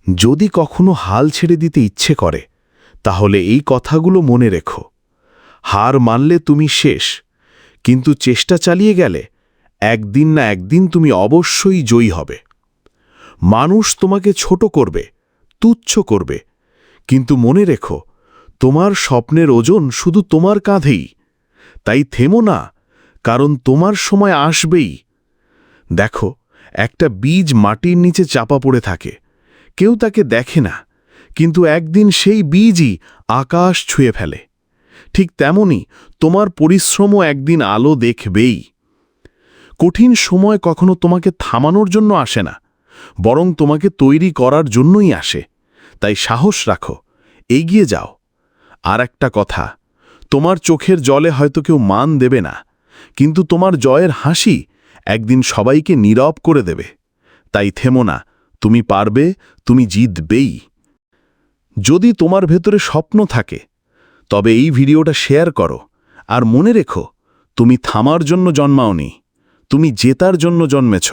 যদি কখনো হাল ছেড়ে দিতে ইচ্ছে করে তাহলে এই কথাগুলো মনে রেখো। হার মানলে তুমি শেষ, কিন্তু চেষ্টা চালিয়ে গেলে একদিন না একদিন তুমি অবশ্যই জয়ী হবে। মানুষ তোমাকে ছোট করবে, তুচ্ছ করবে, কিন্তু মনে রেখো তোমার স্বপ্নের ওজন শুধু তোমার কাঁধেই। তাই থেমো না, কারণ তোমার সময় আসবেই। দেখো, একটা বীজ মাটির নিচে চাপা পড়ে থাকে, কেউ তাকে দেখে না, কিন্তু একদিন সেই বীজই আকাশ ছুঁয়ে ফেলে। ঠিক তেমনি তোমার পরিশ্রমও একদিন আলো দেখবেই। কঠিন সময় কখনো তোমাকে থামানোর জন্য আসে না, বরং তোমাকে তৈরি করার জন্যই আসে। তাই সাহস রাখো, এগিয়ে যাও। আর একটা কথা, তোমার চোখের জলে হয়তো কেউ মান দেবে না, কিন্তু তোমার জয়ের হাসি একদিন সবাইকে নীরব করে দেবে। তাই থেমো না, তুমি পারবে, তুমি জিতবেই। যদি তোমার ভেতরে স্বপ্ন থাকে তবে এই ভিডিওটা শেয়ার করো, আর মনে রেখো তুমি থামার জন্য জন্মাওনি, তুমি জেতার জন্য জন্মেছ।